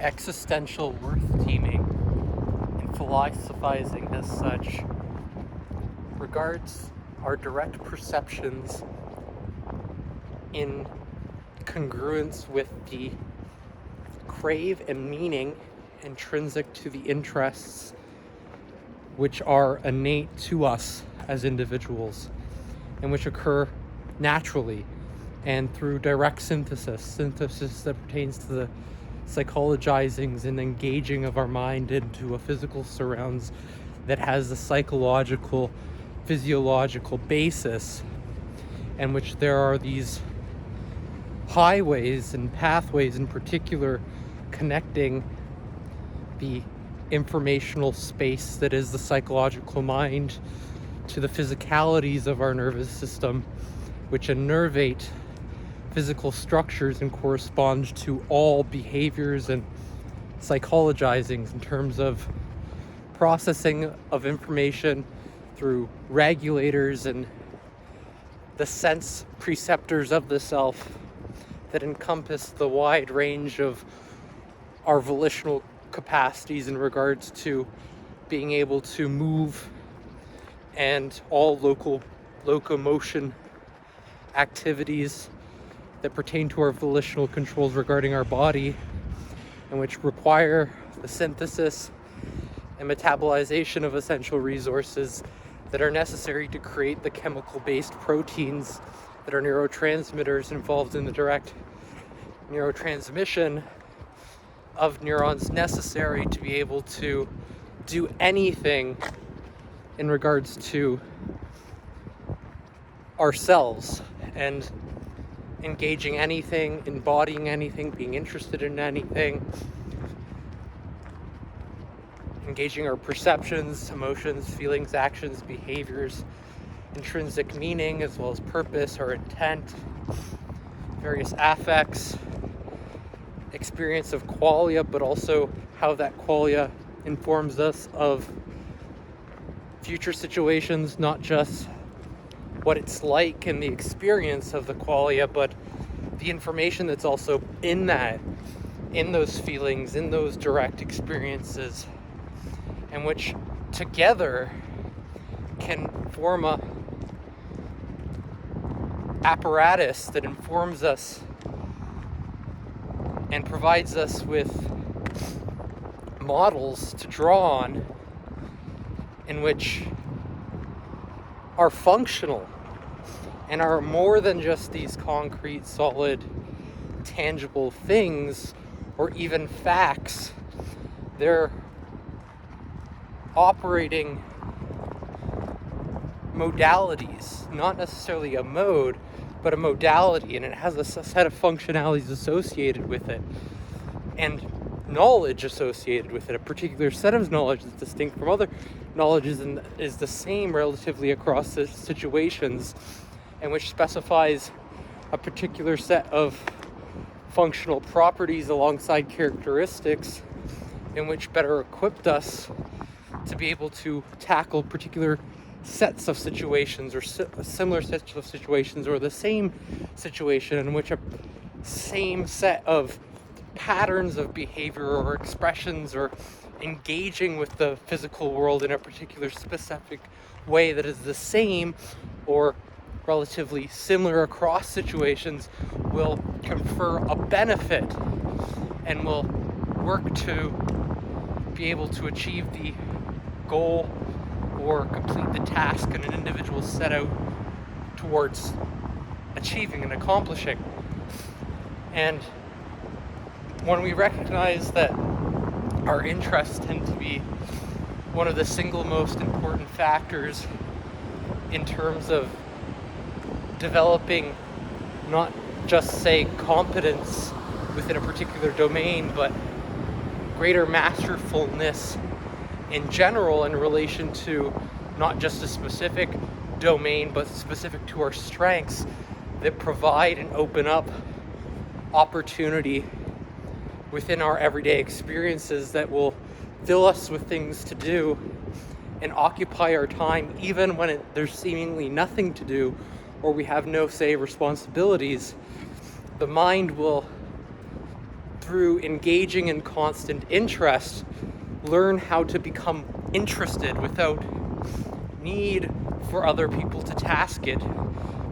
existential worth teaming and philosophizing as such regards our direct perceptions in congruence with the crave and meaning intrinsic to the interests which are innate to us as individuals and which occur naturally and through direct synthesis that pertains to the psychologizings and engaging of our mind into a physical surrounds that has a psychological, physiological basis, and which there are these highways and pathways in particular connecting the informational space that is the psychological mind to the physicalities of our nervous system, which innervate physical structures and correspond to all behaviors and psychologizings in terms of processing of information through regulators and the sense preceptors of the self that encompass the wide range of our volitional capacities in regards to being able to move and all locomotion activities that pertain to our volitional controls regarding our body, and which require the synthesis and metabolization of essential resources that are necessary to create the chemical-based proteins that are neurotransmitters involved in the direct neurotransmission of neurons necessary to be able to do anything in regards to ourselves and engaging anything, embodying anything, being interested in anything, engaging our perceptions, emotions, feelings, actions, behaviors, intrinsic meaning, as well as purpose or intent, various affects, experience of qualia, but also how that qualia informs us of future situations, not just what it's like and the experience of the qualia, but the information that's also in that, in those feelings, in those direct experiences, and which together can form a apparatus that informs us and provides us with models to draw on in which are functional and are more than just these concrete, solid, tangible things or even facts. They're operating modalities, not necessarily a mode, but a modality, and it has a set of functionalities associated with it and knowledge associated with it, a particular set of knowledge that's distinct from other knowledges and is the same relatively across the situations, and which specifies a particular set of functional properties alongside characteristics in which better equipped us to be able to tackle particular sets of situations or similar sets of situations or the same situation in which a same set of patterns of behavior or expressions or engaging with the physical world in a particular specific way that is the same or relatively similar across situations will confer a benefit and will work to be able to achieve the goal or complete the task an individual set out towards achieving and accomplishing. And when we recognize that our interests tend to be one of the single most important factors in terms of developing not just, say, competence within a particular domain, but greater masterfulness in general in relation to not just a specific domain, but specific to our strengths that provide and open up opportunity within our everyday experiences that will fill us with things to do and occupy our time even when there's seemingly nothing to do or we have no, say, responsibilities. The mind will through engaging in constant interest, learn how to become interested without need for other people to task it,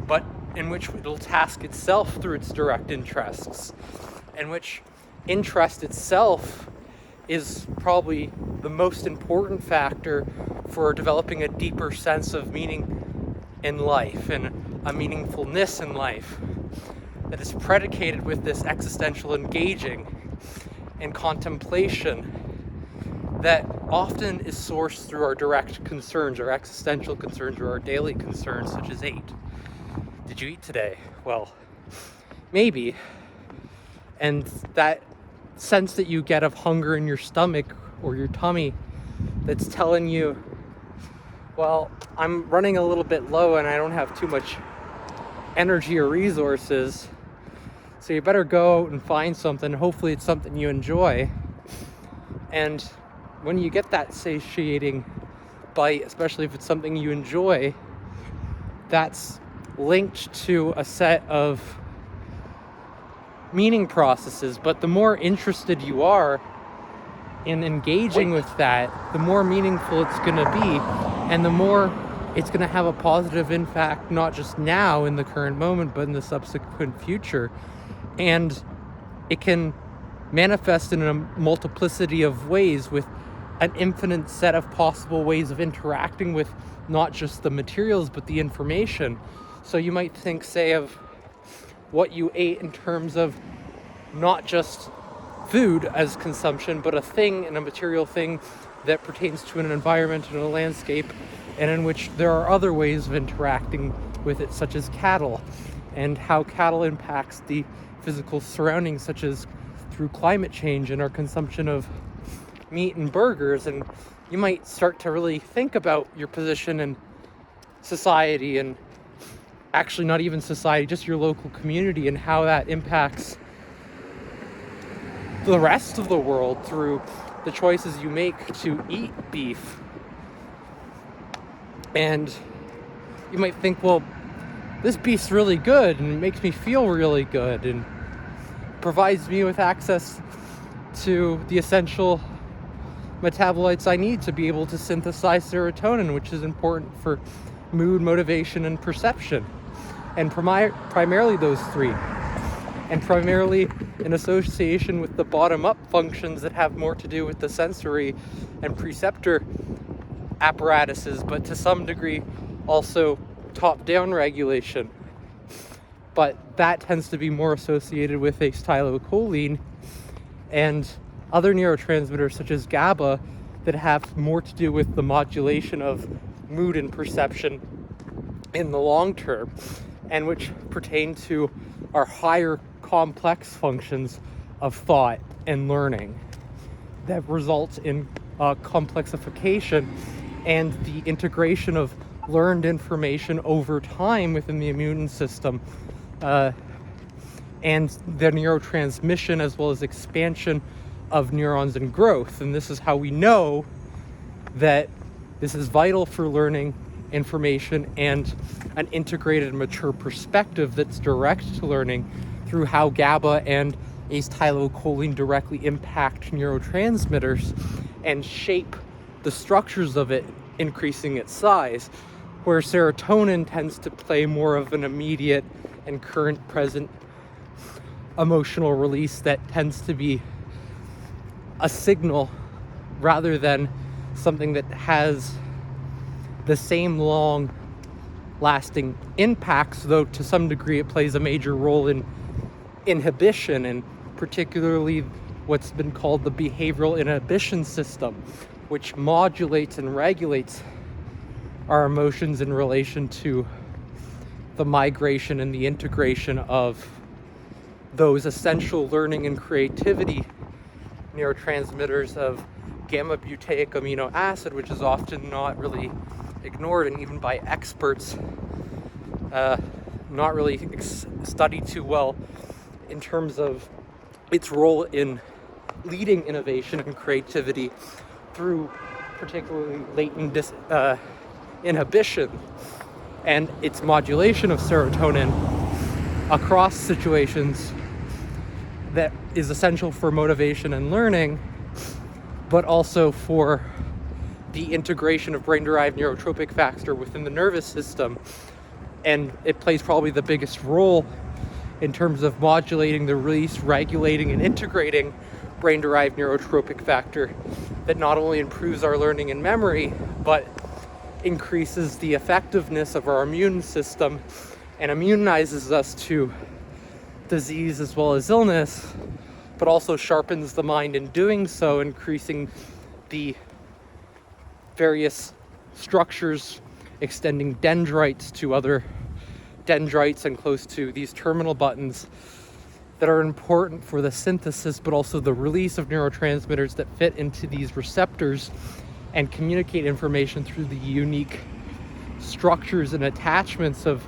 but in which it'll task itself through its direct interests, in which interest itself is probably the most important factor for developing a deeper sense of meaning in life and a meaningfulness in life that is predicated with this existential engaging and contemplation that often is sourced through our direct concerns, our existential concerns, or our daily concerns, such as did you eat today? Well, maybe. And that sense that you get of hunger in your stomach or your tummy that's telling you, well, I'm running a little bit low and I don't have too much energy or resources, so you better go out and find something. Hopefully it's something you enjoy. And when you get that satiating bite, especially if it's something you enjoy, that's linked to a set of meaning processes. But the more interested you are in engaging with that, the more meaningful it's going to be, and the more it's going to have a positive impact, not just now in the current moment, but in the subsequent future. And it can manifest in a multiplicity of ways, with an infinite set of possible ways of interacting with not just the materials, but the information. So you might think, say, of what you ate in terms of not just food as consumption, but a thing and a material thing that pertains to an environment and a landscape, and in which there are other ways of interacting with it, such as cattle, and how cattle impacts the physical surroundings, such as through climate change and our consumption of meat and burgers. And you might start to really think about your position in society, and actually not even society, just your local community, and how that impacts the rest of the world through the choices you make to eat beef. And you might think, well, this beef's really good and it makes me feel really good and provides me with access to the essential metabolites I need to be able to synthesize serotonin, which is important for mood, motivation, and perception. And primarily those three. And primarily in association with the bottom-up functions that have more to do with the sensory and preceptor apparatuses, but to some degree also top-down regulation. But that tends to be more associated with acetylcholine and other neurotransmitters such as GABA that have more to do with the modulation of mood and perception in the long term, and which pertain to our higher complex functions of thought and learning that result in complexification and the integration of learned information over time within the immune system, and the neurotransmission as well as expansion of neurons and growth. And this is how we know that this is vital for learning information and an integrated, mature perspective that's direct to learning through how GABA and acetylcholine directly impact neurotransmitters and shape the structures of it, increasing its size, where serotonin tends to play more of an immediate and current present emotional release that tends to be a signal rather than something that has the same long lasting impacts, though to some degree it plays a major role in inhibition, and particularly what's been called the behavioral inhibition system, which modulates and regulates our emotions in relation to the migration and the integration of those essential learning and creativity neurotransmitters of gamma buteic amino acid, which is often not really ignored, and even by experts not really studied too well in terms of its role in leading innovation and creativity through particularly latent inhibition and its modulation of serotonin across situations that is essential for motivation and learning, but also for the integration of brain-derived neurotropic factor within the nervous system. And it plays probably the biggest role in terms of modulating the release, regulating, and integrating brain-derived neurotropic factor that not only improves our learning and memory, but increases the effectiveness of our immune system and immunizes us to disease as well as illness, but also sharpens the mind in doing so, increasing the various structures, extending dendrites to other dendrites and close to these terminal buttons that are important for the synthesis, but also the release of neurotransmitters that fit into these receptors and communicate information through the unique structures and attachments of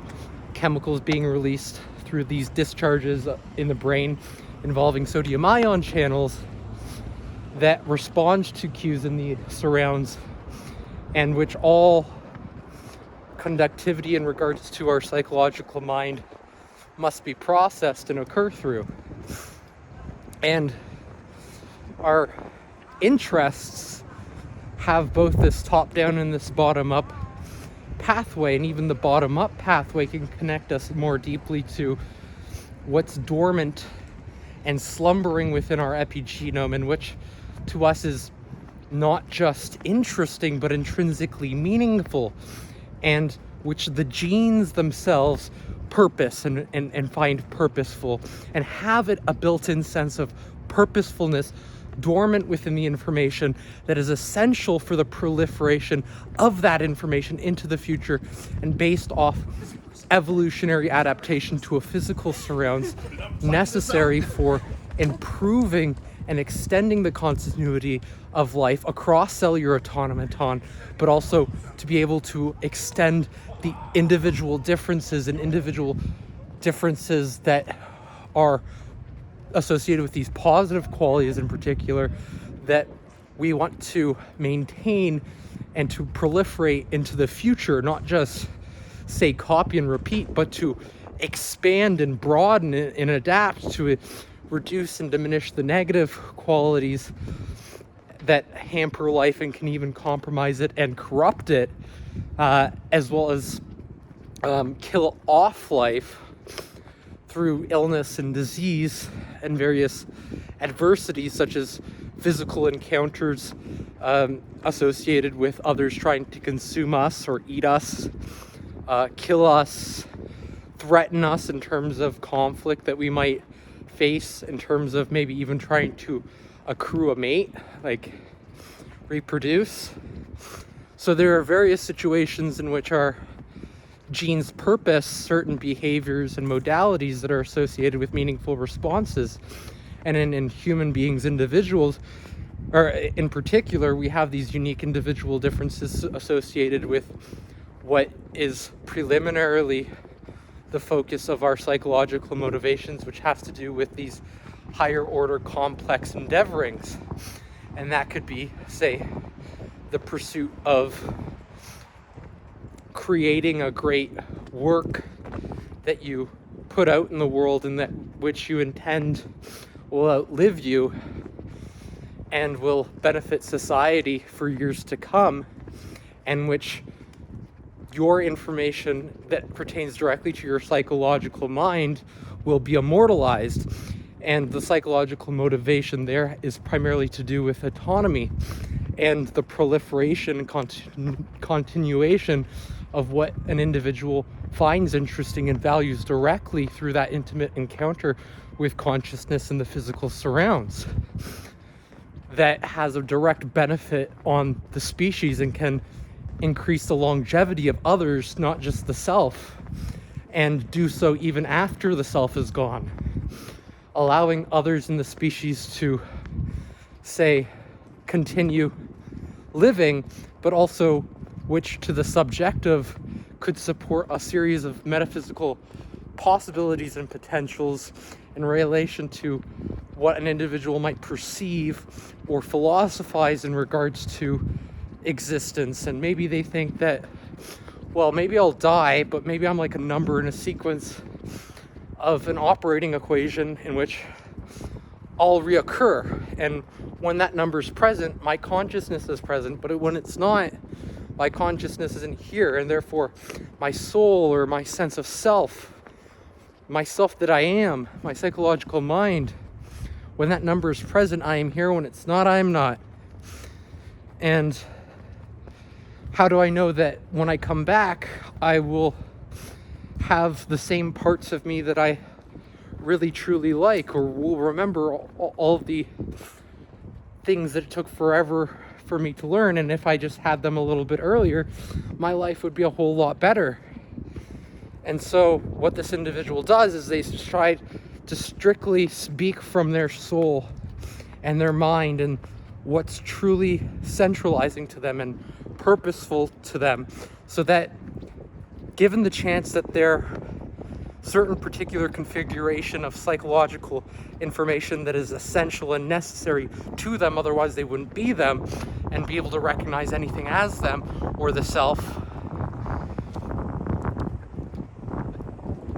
chemicals being released through these discharges in the brain involving sodium ion channels that respond to cues in the surrounds, and which all conductivity in regards to our psychological mind must be processed and occur through. And our interests have both this top-down and this bottom-up pathway, and even the bottom-up pathway can connect us more deeply to what's dormant and slumbering within our epigenome, and which to us is not just interesting but intrinsically meaningful, and which the genes themselves purpose and find purposeful and have a built-in sense of purposefulness dormant within the information that is essential for the proliferation of that information into the future, and based off evolutionary adaptation to a physical surrounds necessary for improving and extending the continuity of life across cellular automaton, but also to be able to extend the individual differences that are associated with these positive qualities in particular that we want to maintain and to proliferate into the future, not just say copy and repeat, but to expand and broaden and adapt to reduce and diminish the negative qualities that hamper life and can even compromise it and corrupt it, as well as kill off life through illness and disease and various adversities such as physical encounters associated with others trying to consume us or eat us, kill us, threaten us in terms of conflict that we might face, in terms of maybe even trying to accrue a mate, like reproduce. So there are various situations in which our genes purpose certain behaviors and modalities that are associated with meaningful responses. And in human beings, individuals, or in particular, we have these unique individual differences associated with what is preliminarily the focus of our psychological motivations, which has to do with these higher order complex endeavorings. And that could be, say, the pursuit of creating a great work that you put out in the world and that which you intend will outlive you and will benefit society for years to come, and which your information that pertains directly to your psychological mind will be immortalized. And the psychological motivation there is primarily to do with autonomy and the proliferation and continuation of what an individual finds interesting and values directly through that intimate encounter with consciousness and the physical surrounds. That has a direct benefit on the species and can increase the longevity of others, not just the self, and do so even after the self is gone, allowing others in the species to, say, continue living, but also which to the subjective could support a series of metaphysical possibilities and potentials in relation to what an individual might perceive or philosophize in regards to existence. And maybe they think that, well, maybe I'll die, but maybe I'm like a number in a sequence of an operating equation in which all reoccur. And when that number is present, my consciousness is present, but when it's not, my consciousness isn't here, and therefore my soul, or my sense of self, myself that I am, my psychological mind, when that number is present, I am here. When it's not, I am not. And how do I know that when I come back, I will have the same parts of me that I really truly like, or will remember all of the things that it took forever for me to learn? And if I just had them a little bit earlier, my life would be a whole lot better. And so what this individual does is they try to strictly speak from their soul and their mind and what's truly centralizing to them and purposeful to them, so that given the chance that their certain particular configuration of psychological information that is essential and necessary to them, otherwise they wouldn't be them, and be able to recognize anything as them or the self,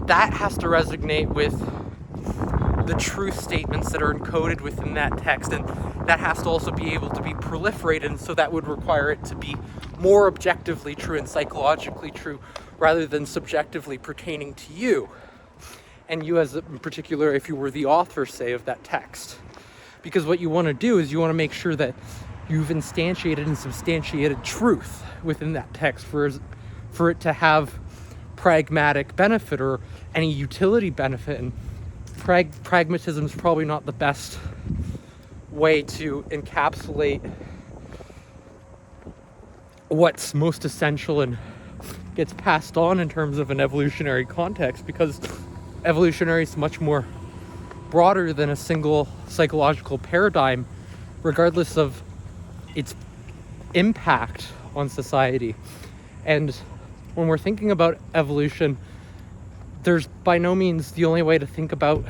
that has to resonate with the truth statements that are encoded within that text, and that has to also be able to be proliferated, and so that would require it to be more objectively true and psychologically true rather than subjectively pertaining to you, and you as in particular, if you were the author, say, of that text. Because what you want to do is you want to make sure that you've instantiated and substantiated truth within that text for it to have pragmatic benefit or any utility benefit. And pragmatism is probably not the best way to encapsulate what's most essential and gets passed on in terms of an evolutionary context, because evolutionary is much more broader than a single psychological paradigm, regardless of its impact on society. And when we're thinking about evolution, there's by no means the only way to think about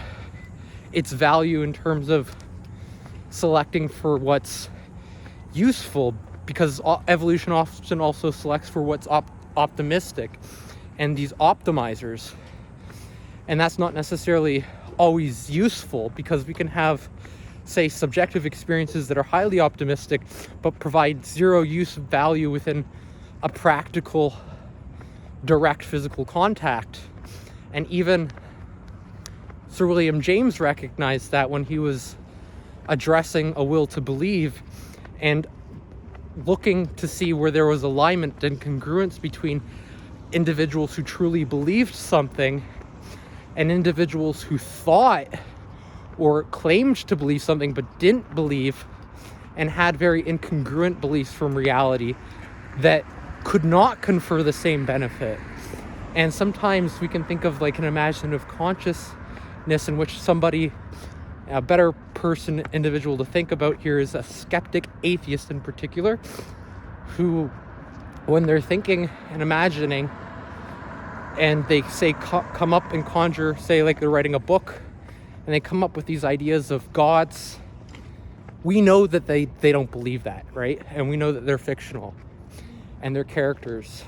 its value in terms of selecting for what's useful, because evolution often also selects for what's optimistic and these optimizers. And that's not necessarily always useful, because we can have, say, subjective experiences that are highly optimistic but provide zero use value within a practical, direct physical contact. And even Sir William James recognized that when he was addressing a will to believe and looking to see where there was alignment and congruence between individuals who truly believed something and individuals who thought or claimed to believe something but didn't believe and had very incongruent beliefs from reality that could not confer the same benefit. And sometimes we can think of like an imaginative consciousness in which somebody, a better person, individual to think about here is a skeptic atheist in particular, who, when they're thinking and imagining, and they say come up and conjure, say like they're writing a book, and they come up with these ideas of gods, we know that they don't believe that, right? And we know that they're fictional and they're characters.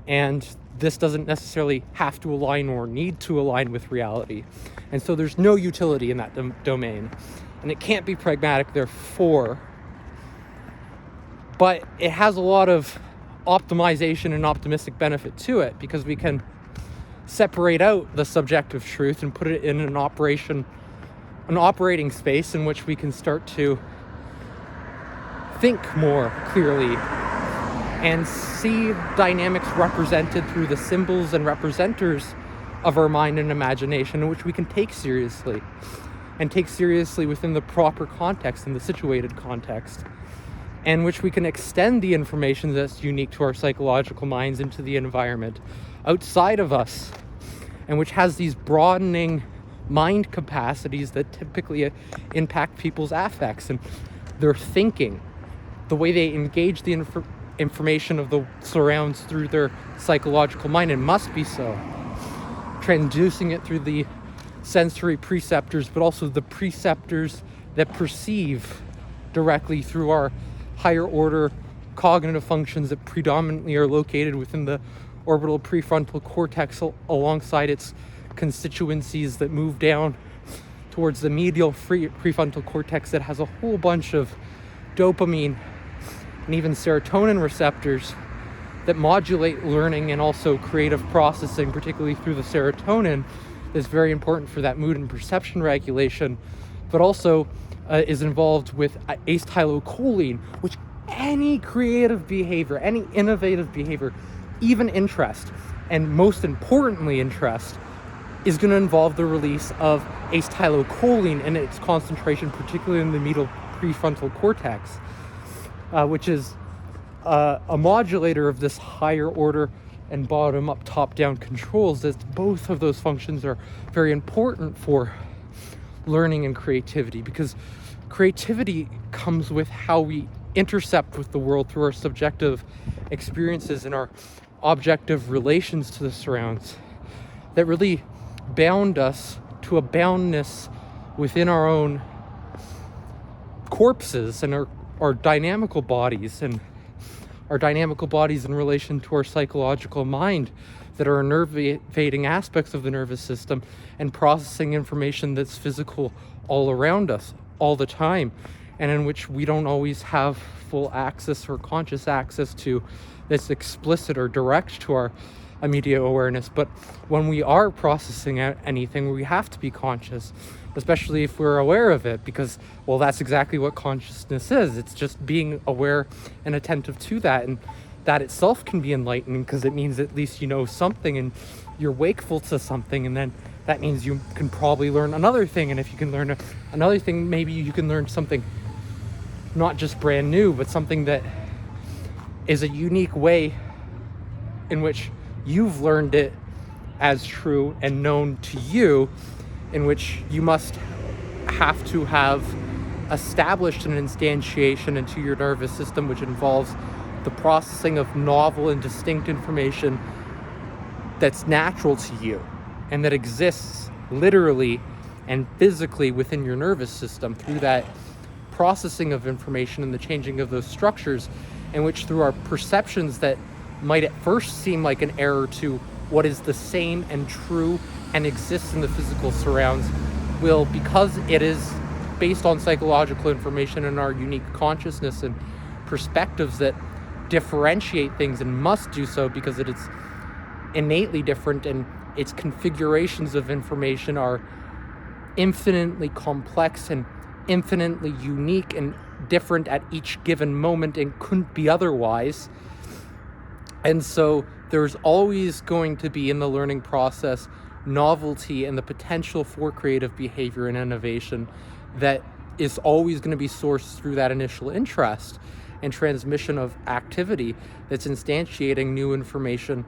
And this doesn't necessarily have to align or need to align with reality. And so there's no utility in that domain. And it can't be pragmatic, therefore. But it has a lot of optimization and optimistic benefit to it, because we can separate out the subjective truth and put it in an operating space in which we can start to think more clearly and see dynamics represented through the symbols and representers of our mind and imagination, in which we can take seriously within the proper context and the situated context, and which we can extend the information that's unique to our psychological minds into the environment outside of us, and which has these broadening mind capacities that typically impact people's affects and their thinking, the way they engage the information of the surrounds through their psychological mind, and must be so, transducing it through the sensory preceptors, but also the preceptors that perceive directly through our higher order cognitive functions that predominantly are located within the orbital prefrontal cortex alongside its constituencies that move down towards the medial prefrontal cortex that has a whole bunch of dopamine and even serotonin receptors that modulate learning and also creative processing, particularly through the serotonin, is very important for that mood and perception regulation, but also is involved with acetylcholine, which any creative behavior, any innovative behavior, even interest, and most importantly interest, is going to involve the release of acetylcholine and its concentration, particularly in the medial prefrontal cortex, which is a modulator of this higher order and bottom-up, top-down controls, as both of those functions are very important for learning and creativity, because creativity comes with how we intercept with the world through our subjective experiences and our objective relations to the surrounds that really bound us to a boundness within our own corpses and our dynamical bodies, and our dynamical bodies in relation to our psychological mind that are innervating aspects of the nervous system and processing information that's physical all around us all the time, and in which we don't always have full access or conscious access to, that's explicit or direct to our immediate awareness. But when we are processing out anything, we have to be conscious, especially if we're aware of it, because, well, that's exactly what consciousness is. It's just being aware and attentive to that, and that itself can be enlightening, because it means at least you know something and you're wakeful to something, and then that means you can probably learn another thing, and if you can learn another thing, maybe you can learn something not just brand new, but something that is a unique way in which you've learned it as true and known to you, in which you must have to have established an instantiation into your nervous system, which involves the processing of novel and distinct information that's natural to you and that exists literally and physically within your nervous system through that processing of information and the changing of those structures, in which through our perceptions that might at first seem like an error to what is the same and true and exists in the physical surrounds, will, because it is based on psychological information and our unique consciousness and perspectives that differentiate things, and must do so because it is innately different, and its configurations of information are infinitely complex and infinitely unique and different at each given moment and couldn't be otherwise. And so there's always going to be in the learning process novelty and the potential for creative behavior and innovation that is always going to be sourced through that initial interest and transmission of activity that's instantiating new information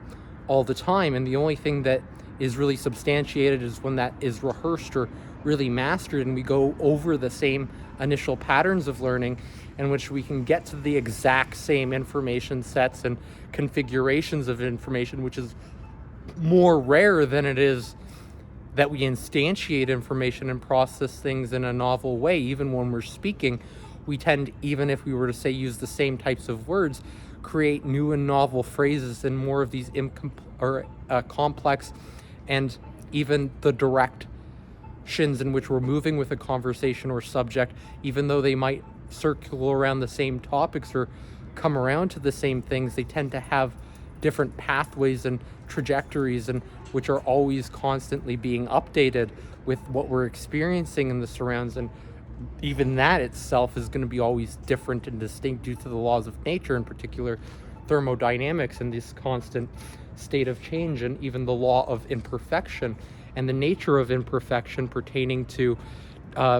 all the time. And the only thing that is really substantiated is when that is rehearsed or really mastered, and we go over the same initial patterns of learning in which we can get to the exact same information sets and configurations of information, which is more rare than it is that we instantiate information and process things in a novel way. Even when we're speaking, we tend, even if we were to say use the same types of words, create new and novel phrases and more of these complex and even the directions in which we're moving with a conversation or subject, even though they might circle around the same topics or come around to the same things, they tend to have different pathways and trajectories, and which are always constantly being updated with what we're experiencing in the surrounds. And even that itself is going to be always different and distinct due to the laws of nature, in particular thermodynamics and this constant state of change, and even the law of imperfection and the nature of imperfection pertaining to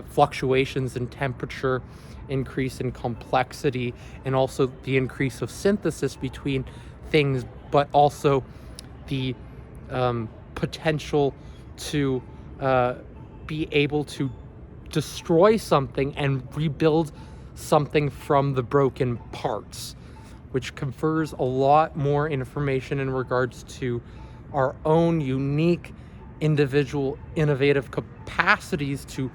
fluctuations in temperature, increase in complexity, and also the increase of synthesis between things, but also the potential to be able to destroy something and rebuild something from the broken parts, which confers a lot more information in regards to our own unique individual innovative capacities to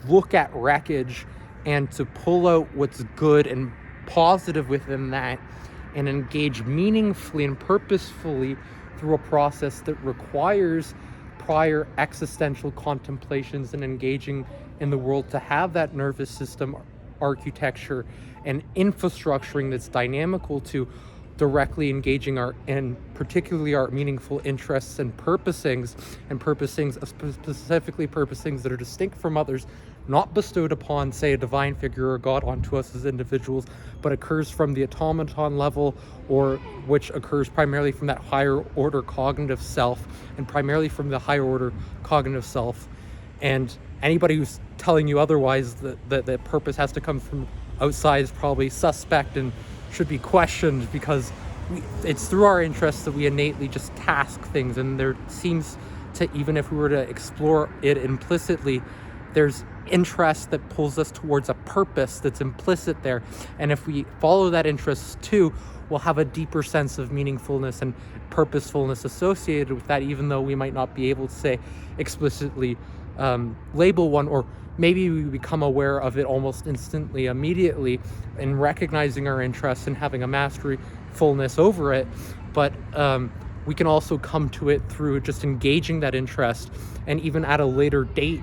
look at wreckage and to pull out what's good and positive within that and engage meaningfully and purposefully through a process that requires prior existential contemplations and engaging in the world to have that nervous system architecture and infrastructuring that's dynamical to directly engaging our, and particularly our meaningful interests and purposings, specifically purposings that are distinct from others, not bestowed upon, say, a divine figure or God onto us as individuals, but occurs from the automaton level, or which occurs primarily from that higher order cognitive self, and primarily from the higher order cognitive self. And anybody who's telling you otherwise, that purpose has to come from outside, is probably suspect and should be questioned, because it's through our interests that we innately just task things, and there seems to, even if we were to explore it implicitly, there's interest that pulls us towards a purpose that's implicit there, and if we follow that interest too, we'll have a deeper sense of meaningfulness and purposefulness associated with that, even though we might not be able to say explicitly label one, or maybe we become aware of it almost instantly, immediately, in recognizing our interests and having a masteryfulness over it. But we can also come to it through just engaging that interest, and even at a later date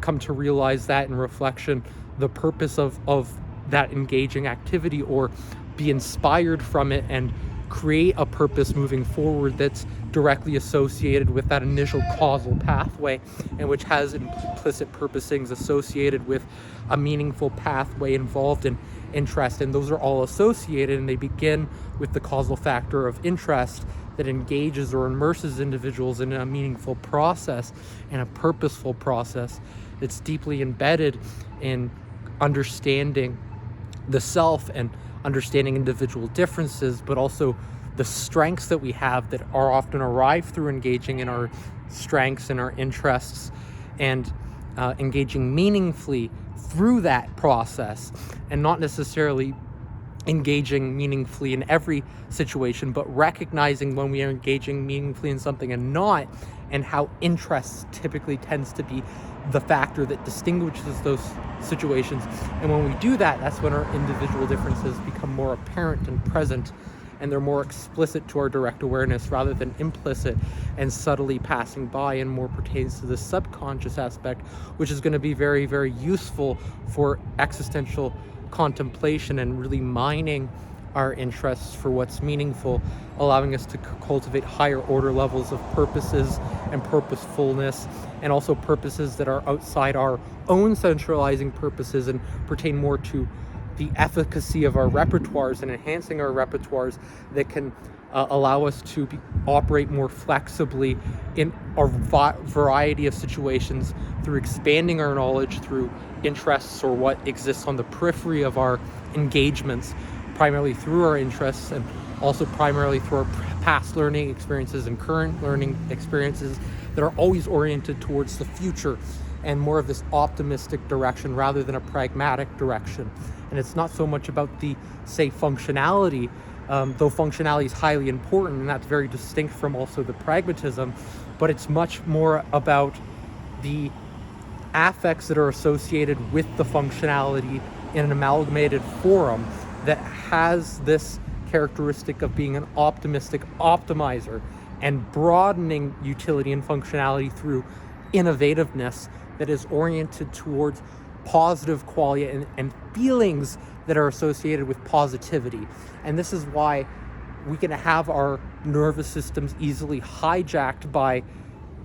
come to realize that in reflection, the purpose of that engaging activity, or be inspired from it and create a purpose moving forward that's directly associated with that initial causal pathway, and which has implicit purposings associated with a meaningful pathway involved in interest. And those are all associated, and they begin with the causal factor of interest that engages or immerses individuals in a meaningful process and a purposeful process that's deeply embedded in understanding the self and understanding individual differences, but also the strengths that we have that are often arrived through engaging in our strengths and our interests, and engaging meaningfully through that process, and not necessarily engaging meaningfully in every situation, but recognizing when we are engaging meaningfully in something and not, and how interest typically tends to be the factor that distinguishes those situations. And when we do that, that's when our individual differences become more apparent and present, and they're more explicit to our direct awareness rather than implicit and subtly passing by, and more pertains to the subconscious aspect, which is going to be very, very useful for existential contemplation and really mining our interests for what's meaningful, allowing us to cultivate higher order levels of purposes and purposefulness, and also purposes that are outside our own centralizing purposes and pertain more to the efficacy of our repertoires and enhancing our repertoires, that can allow us to operate more flexibly in a variety of situations through expanding our knowledge through interests, or what exists on the periphery of our engagements, primarily through our interests, and also primarily through our past learning experiences and current learning experiences that are always oriented towards the future and more of this optimistic direction rather than a pragmatic direction. And it's not so much about the, say, functionality, though functionality is highly important, and that's very distinct from also the pragmatism, but it's much more about the affects that are associated with the functionality in an amalgamated forum that has this characteristic of being an optimistic optimizer and broadening utility and functionality through innovativeness that is oriented towards positive qualia and feelings that are associated with positivity. And this is why we can have our nervous systems easily hijacked by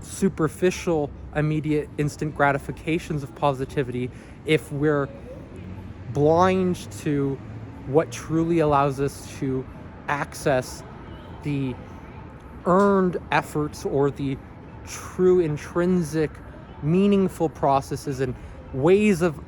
superficial, immediate, instant gratifications of positivity if we're blind to what truly allows us to access the earned efforts, or the true intrinsic meaningful processes and ways of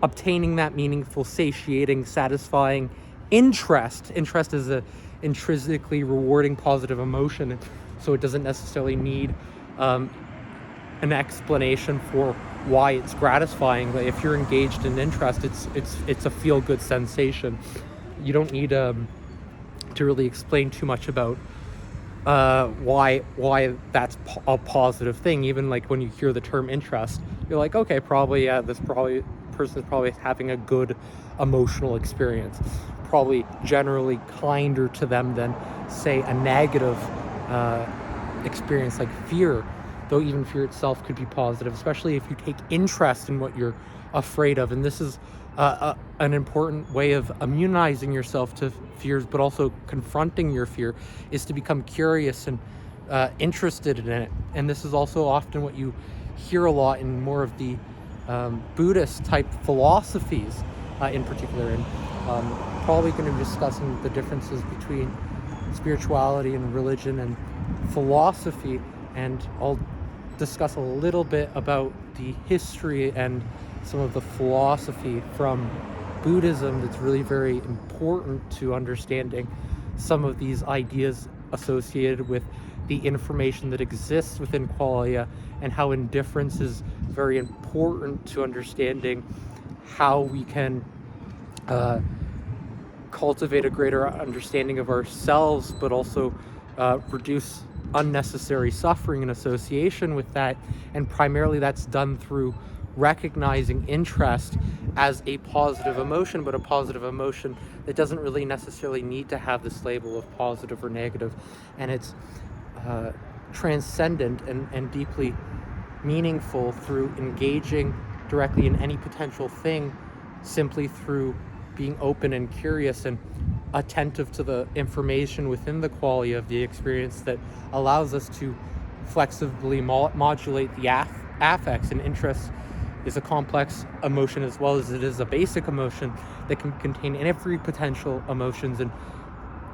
obtaining that meaningful, satiating, satisfying interest. Interest is a intrinsically rewarding positive emotion, so it doesn't necessarily need an explanation for why it's gratifying. But if you're engaged in interest, it's a feel-good sensation. You don't need to really explain too much about why that's a positive thing. Even like when you hear the term interest, you're like, okay, probably, yeah, this person is probably having a good emotional experience, probably generally kinder to them than, say, a negative experience like fear. though even fear itself could be positive, especially if you take interest in what you're afraid of. And this is an important way of immunizing yourself to fears, but also confronting your fear, is to become curious and interested in it. And this is also often what you hear a lot in more of the Buddhist type philosophies in particular. And probably going to be discussing the differences between spirituality and religion and philosophy, and I'll discuss a little bit about the history and some of the philosophy from Buddhism that's really very important to understanding some of these ideas associated with the information that exists within qualia, and how indifference is very important to understanding how we can cultivate a greater understanding of ourselves, but also reduce unnecessary suffering in association with that. And primarily that's done through recognizing interest as a positive emotion, but a positive emotion that doesn't really necessarily need to have this label of positive or negative. And it's transcendent and deeply meaningful through engaging directly in any potential thing, simply through being open and curious and attentive to the information within the quality of the experience that allows us to flexibly modulate the affects. And interest is a complex emotion as well as it is a basic emotion that can contain every potential emotions and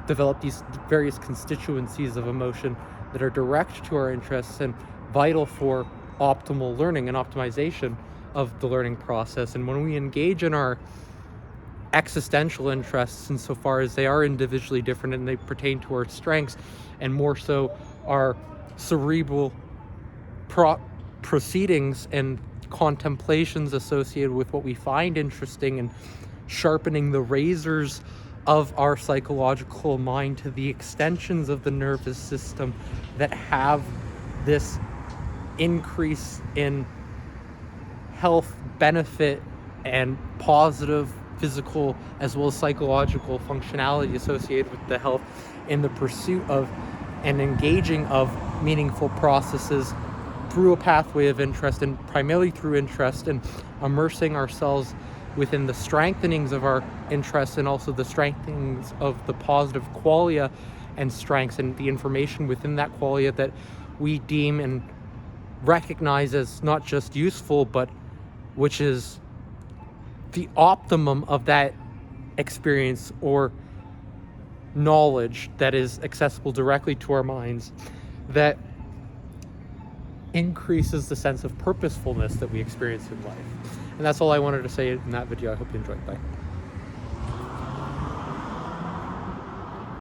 develop these various constituencies of emotion that are direct to our interests and vital for optimal learning and optimization of the learning process. And when we engage in our existential interests, insofar as they are individually different and they pertain to our strengths, and more so our cerebral proceedings and contemplations associated with what we find interesting, and sharpening the razors of our psychological mind to the extensions of the nervous system that have this increase in health benefit and positive physical as well as psychological functionality associated with the health, in the pursuit of and engaging of meaningful processes through a pathway of interest, and primarily through interest, and immersing ourselves within the strengthenings of our interests, and also the strengthenings of the positive qualia and strengths, and the information within that qualia that we deem and recognize as not just useful, but which is the optimum of that experience or knowledge that is accessible directly to our minds, that increases the sense of purposefulness that we experience in life. And that's all I wanted to say in that video. I hope you enjoyed. Bye.